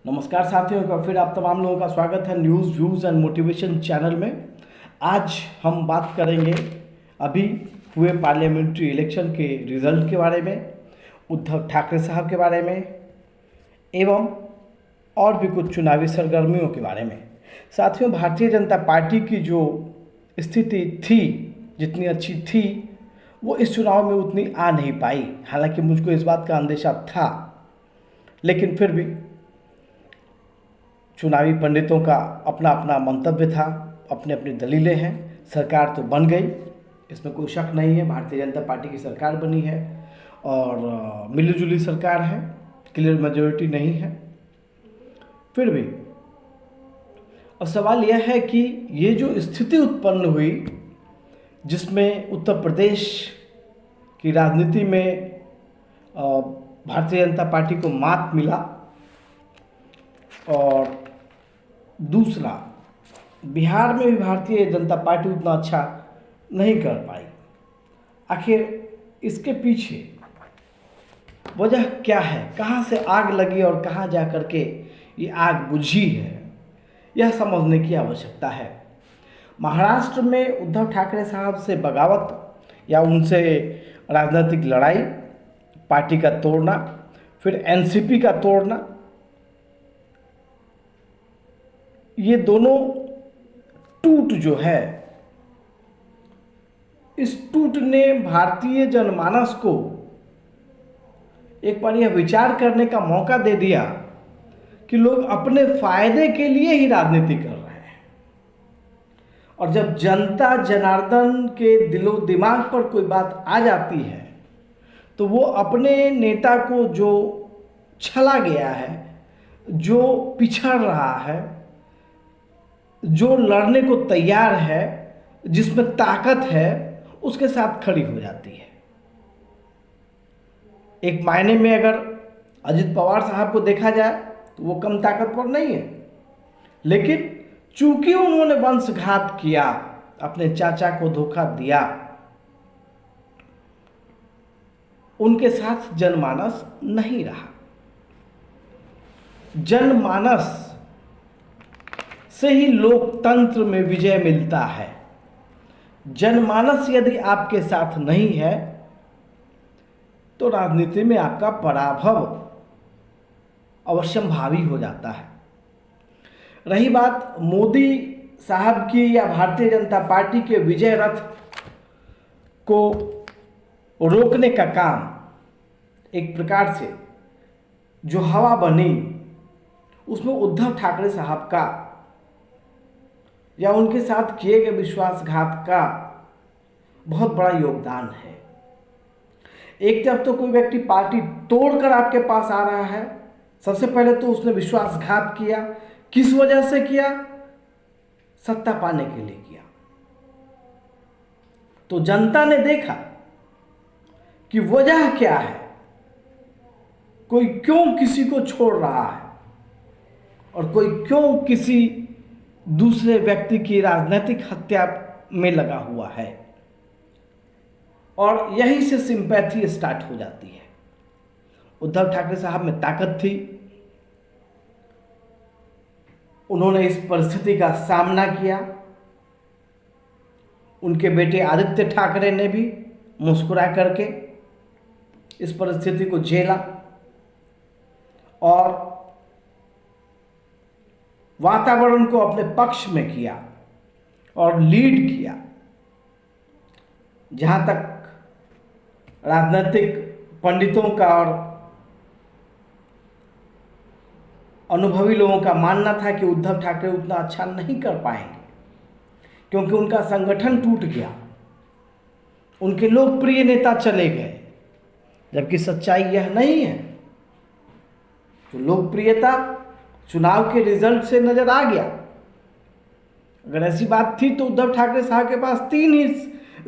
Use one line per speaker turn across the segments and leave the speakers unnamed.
नमस्कार साथियों, एक बार फिर आप तमाम लोगों का स्वागत है news views and motivation channel में। आज हम बात करेंगे अभी हुए पार्लियामेंट्री इलेक्शन के रिजल्ट के बारे में, उद्धव ठाकरे साहब के बारे में एवं और भी कुछ चुनावी सरगर्मियों के बारे में। साथियों, भारतीय जनता पार्टी की जो स्थिति थी, जितनी अच्छी थी, वो इस चुनाव में उतनी आ नहीं पाई। हालांकि मुझको इस बात का अंदेशा था, लेकिन फिर भी चुनावी पंडितों का अपना अपना मंतव्य था, अपनी अपनी दलीलें हैं। सरकार तो बन गई, इसमें कोई शक नहीं है। भारतीय जनता पार्टी की सरकार बनी है और मिलीजुली सरकार है, क्लियर मेजोरिटी नहीं है। फिर भी अब सवाल यह है कि ये जो स्थिति उत्पन्न हुई, जिसमें उत्तर प्रदेश की राजनीति में भारतीय जनता पार्टी को मात मिला, और दूसरा बिहार में भी भारतीय जनता पार्टी उतना अच्छा नहीं कर पाई। आखिर इसके पीछे वजह क्या है? कहाँ से आग लगी और कहाँ जा कर के ये आग बुझी है, यह समझने की आवश्यकता है। महाराष्ट्र में उद्धव ठाकरे साहब से बगावत या उनसे राजनीतिक लड़ाई, पार्टी का तोड़ना, फिर एनसीपी का तोड़ना, ये दोनों टूट जो है, इस टूट ने भारतीय जनमानस को एक बार यह विचार करने का मौका दे दिया कि लोग अपने फायदे के लिए ही राजनीति कर रहे हैं। और जब जनता जनार्दन के दिलो दिमाग पर कोई बात आ जाती है, तो वो अपने नेता को जो छला गया है, जो पिछड़ रहा है, जो लड़ने को तैयार है, जिसमें ताकत है, उसके साथ खड़ी हो जाती है। एक मायने में अगर अजित पवार साहब को देखा जाए तो वो कम ताकतवर नहीं है, लेकिन चूंकि उन्होंने वंशघात किया, अपने चाचा को धोखा दिया, उनके साथ जनमानस नहीं रहा। जनमानस से ही लोकतंत्र में विजय मिलता है। जनमानस यदि आपके साथ नहीं है तो राजनीति में आपका पराभव अवश्यंभावी हो जाता है। रही बात मोदी साहब की या भारतीय जनता पार्टी के विजय रथ को रोकने का काम, एक प्रकार से जो हवा बनी, उसमें उद्धव ठाकरे साहब का या उनके साथ किए गए विश्वासघात का बहुत बड़ा योगदान है। एक तरफ तो कोई व्यक्ति पार्टी तोड़कर आपके पास आ रहा है, सबसे पहले तो उसने विश्वासघात किया। किस वजह से किया? सत्ता पाने के लिए किया। तो जनता ने देखा कि वजह क्या है, कोई क्यों किसी को छोड़ रहा है और कोई क्यों किसी दूसरे व्यक्ति की राजनीतिक हत्या में लगा हुआ है, और यहीं से सिंपैथी स्टार्ट हो जाती है। उद्धव ठाकरे साहब में ताकत थी, उन्होंने इस परिस्थिति का सामना किया। उनके बेटे आदित्य ठाकरे ने भी मुस्कुरा करके इस परिस्थिति को झेला और वातावरण को अपने पक्ष में किया और लीड किया। जहां तक राजनीतिक पंडितों का और अनुभवी लोगों का मानना था कि उद्धव ठाकरे उतना अच्छा नहीं कर पाएंगे, क्योंकि उनका संगठन टूट गया, उनके लोकप्रिय नेता चले गए। जबकि सच्चाई यह नहीं है। तो लोकप्रियता चुनाव के रिजल्ट से नजर आ गया। अगर ऐसी बात थी तो उद्धव ठाकरे साहब के पास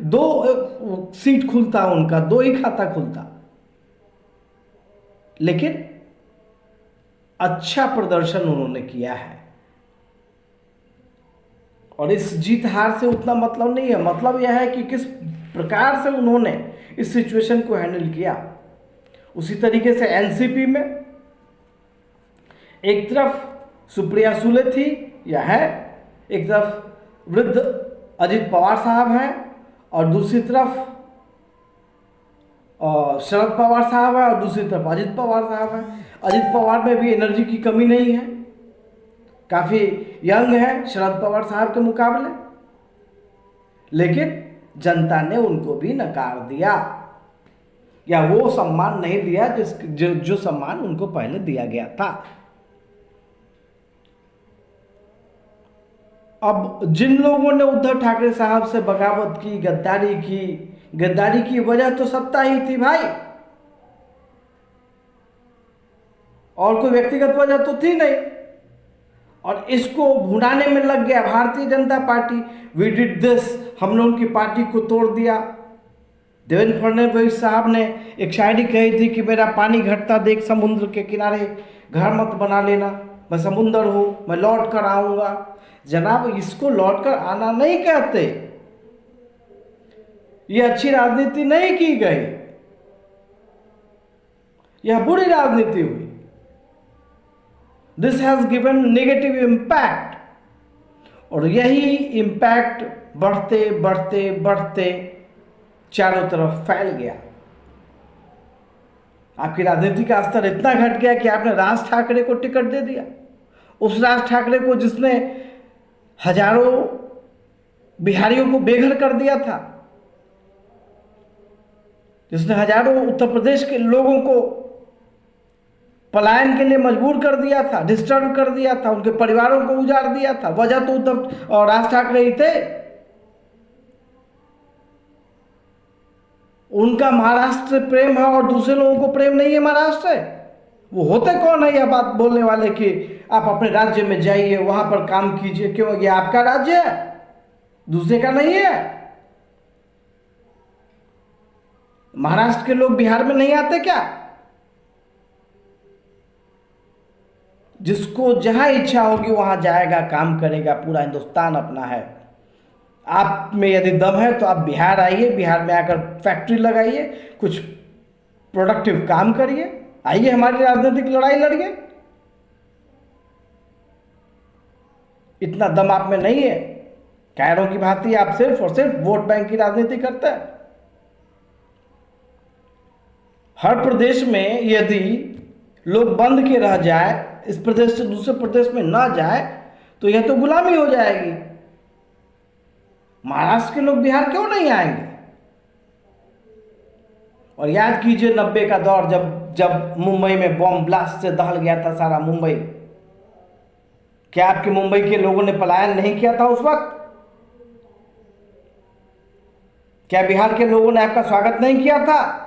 दो सीट खुलता, उनका दो ही खाता खुलता। लेकिन अच्छा प्रदर्शन उन्होंने किया है, और इस जीत हार से उतना मतलब नहीं है। मतलब यह है कि किस प्रकार से उन्होंने इस सिचुएशन को हैंडल किया। उसी तरीके से एनसीपी में एक तरफ सुप्रिया सुले थी या है, एक तरफ वृद्ध अजित पवार साहब हैं और दूसरी तरफ शरद पवार साहब है और दूसरी तरफ अजित पवार साहब है। अजित पवार में भी एनर्जी की कमी नहीं है, काफ़ी यंग है शरद पवार साहब के मुकाबले, लेकिन जनता ने उनको भी नकार दिया या वो सम्मान नहीं दिया जो सम्मान उनको पहले दिया गया था। अब जिन लोगों ने उद्धव ठाकरे साहब से बगावत की, गद्दारी की वजह तो सत्ता ही थी भाई, और कोई व्यक्तिगत वजह तो थी नहीं, और इसको भुनाने में लग गया Bharatiya Janata party. We did this, हमने उनकी पार्टी को तोड़ दिया। देवेंद्र फडणवीस साहब ने एक शायरी कही थी कि मेरा पानी घटता देख समुद्र के किनारे, घर मत बना लेना, मैं समुंदर हूं, मैं लौट कर आऊंगा। जनाब, इसको लौट कर आना नहीं कहते, यह अच्छी राजनीति नहीं की गई, यह बुरी राजनीति हुई। This has given negative impact, और यही इम्पैक्ट बढ़ते बढ़ते बढ़ते चारों तरफ फैल गया। आपकी राजनीति का स्तर इतना घट गया कि आपने राज ठाकरे को टिकट दे दिया, उस राज ठाकरे को जिसने हजारों बिहारियों को बेघर कर दिया था, जिसने हजारों उत्तर प्रदेश के लोगों को पलायन के लिए मजबूर कर दिया था, डिस्टर्ब कर दिया था, उनके परिवारों को उजाड़ दिया था। वजह तो उद्धव और राज ठाकरे ही थे। उनका महाराष्ट्र प्रेम है और दूसरे लोगों को प्रेम नहीं है महाराष्ट्र। वो होते कौन है यह बात बोलने वाले कि आप अपने राज्य में जाइए, वहां पर काम कीजिए? क्यों, ये आपका राज्य है, दूसरे का नहीं है। महाराष्ट्र के लोग बिहार में नहीं आते क्या? जिसको जहां इच्छा होगी वहां जाएगा, काम करेगा, पूरा हिंदुस्तान अपना है। आप में यदि दम है तो आप बिहार आइए, बिहार में आकर फैक्ट्री लगाइए, कुछ प्रोडक्टिव काम करिए, आइए हमारी राजनीतिक लड़ाई लड़िए। इतना दम आप में नहीं है, कैरों की भांति आप सिर्फ और सिर्फ वोट बैंक की राजनीति करते हैं। हर प्रदेश में यदि लोग बंद के रह जाए, इस प्रदेश से दूसरे प्रदेश में ना जाए, तो यह तो गुलामी हो जाएगी। महाराष्ट्र के लोग बिहार क्यों नहीं आएंगे? और याद कीजिए 90 का दौर, जब मुंबई में बॉम्ब ब्लास्ट से दहल गया था सारा मुंबई। क्या आपके मुंबई के लोगों ने पलायन नहीं किया था उस वक्त? क्या बिहार के लोगों ने आपका स्वागत नहीं किया था?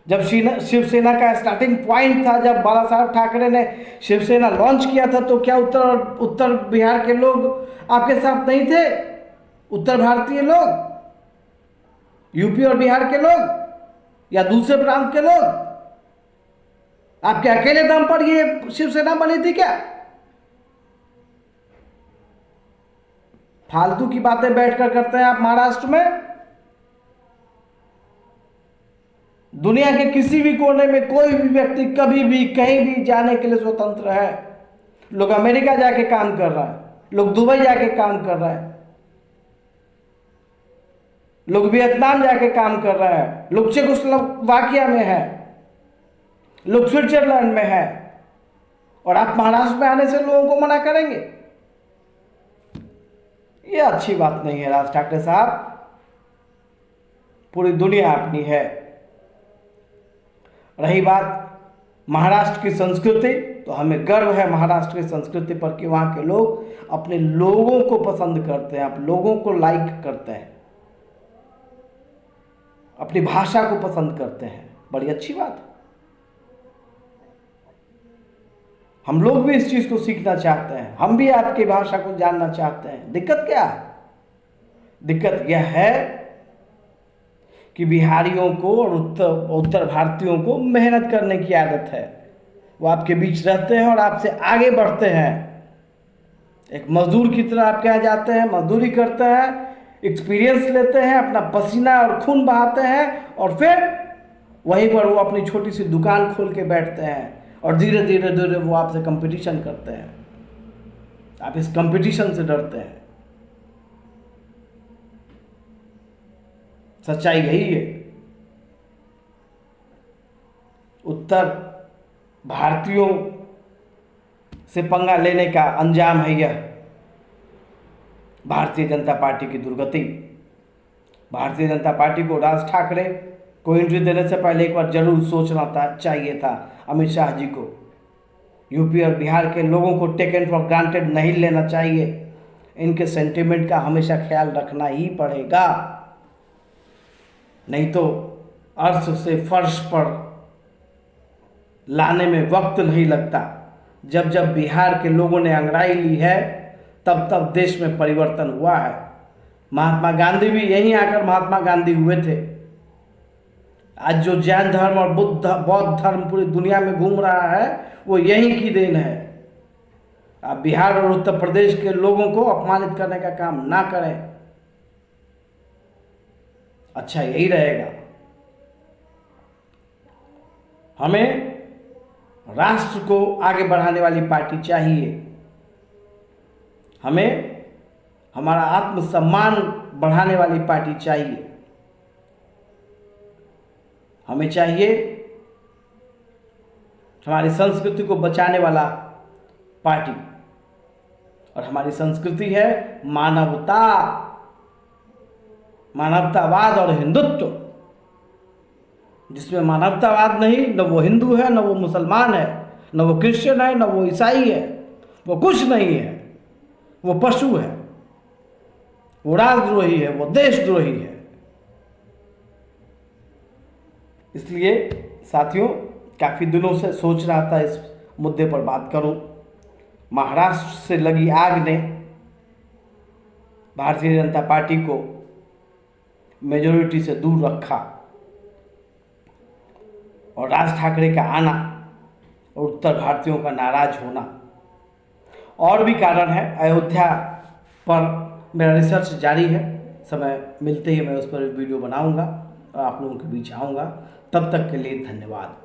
जब शिवसेना का स्टार्टिंग पॉइंट था, जब बाला साहब ठाकरे ने शिवसेना लॉन्च किया था, तो क्या उत्तर बिहार के लोग आपके साथ नहीं थे? उत्तर भारतीय लोग, यूपी और बिहार के लोग या दूसरे प्रांत के लोग, आपके अकेले दम पर ये शिवसेना बनी थी क्या? फालतू की बातें बैठकर करते हैं आप महाराष्ट्र में। दुनिया के किसी भी कोने में कोई भी व्यक्ति कभी भी कहीं भी जाने के लिए स्वतंत्र है। लोग अमेरिका जाके काम कर रहा है, लोग दुबई जाके काम कर रहा है, लोग वियतनाम जाके काम कर रहा है, लोग चेकोस्लोवाकिया में है, लोग स्विट्जरलैंड में है, और आप महाराष्ट्र में आने से लोगों को मना करेंगे? ये अच्छी बात नहीं है राज ठाकरे साहब। पूरी दुनिया अपनी है। रही बात महाराष्ट्र की संस्कृति, तो हमें गर्व है महाराष्ट्र की संस्कृति पर कि वहाँ के लोग अपने लोगों को पसंद करते हैं, आप लोगों को लाइक करते हैं, अपनी भाषा को पसंद करते हैं। बड़ी अच्छी बात है। हम लोग भी इस चीज़ को सीखना चाहते हैं, हम भी आपकी भाषा को जानना चाहते हैं। दिक्कत क्या है? दिक्कत यह है कि बिहारियों को और उत्तर भारतीयों को मेहनत करने की आदत है। वो आपके बीच रहते हैं और आपसे आगे बढ़ते हैं। एक मजदूर की तरह आपके यहाँ जाते हैं, मजदूरी करते हैं, एक्सपीरियंस लेते हैं, अपना पसीना और खून बहाते हैं, और फिर वहीं पर वो अपनी छोटी सी दुकान खोल के बैठते हैं। और धीरे धीरे धीरे वो आपसे कंपटीशन करते हैं। आप इस कंपटीशन से डरते हैं। सच्चाई यही है। उत्तर भारतीयों से पंगा लेने का अंजाम है यह भारतीय जनता पार्टी की दुर्गति। भारतीय जनता पार्टी को राज ठाकरे को एंट्री देने से पहले एक बार जरूर सोचना चाहिए था अमित शाह जी को। यूपी और बिहार के लोगों को टेकन फॉर ग्रांटेड नहीं लेना चाहिए। इनके सेंटिमेंट का हमेशा ख्याल रखना ही पड़ेगा, नहीं तो अर्श से फर्श पर लाने में वक्त नहीं लगता। जब जब बिहार के लोगों ने अंगड़ाई ली है तब तब देश में परिवर्तन हुआ है। महात्मा गांधी भी यहीं आकर महात्मा गांधी हुए थे। आज जो जैन धर्म और बौद्ध धर्म पूरी दुनिया में घूम रहा है वो यहीं की देन है। आप बिहार और उत्तर प्रदेश के लोगों को अपमानित करने का काम ना करें, अच्छा यही रहेगा। हमें राष्ट्र को आगे बढ़ाने वाली पार्टी चाहिए। हमें हमारा आत्मसम्मान बढ़ाने वाली पार्टी चाहिए। हमें चाहिए हमारी संस्कृति को बचाने वाला पार्टी। और हमारी संस्कृति है मानवता, मानवतावाद और हिंदुत्व। जिसमें मानवतावाद नहीं, न वो हिंदू है, न वो मुसलमान है, न वो क्रिश्चियन है, न वो ईसाई है, वो कुछ नहीं है। वो पशु है, वो राष्ट्रद्रोही है, वो देशद्रोही है। इसलिए साथियों, काफ़ी दिनों से सोच रहा था इस मुद्दे पर बात करूं। महाराष्ट्र से लगी आग ने भारतीय जनता पार्टी को मेजॉरिटी से दूर रखा और राज ठाकरे का आना और उत्तर भारतीयों का नाराज होना और भी कारण है। अयोध्या पर मेरा रिसर्च जारी है। समय मिलते ही मैं उस पर वीडियो बनाऊंगा और आप लोगों के बीच आऊँगा। तब तक के लिए धन्यवाद।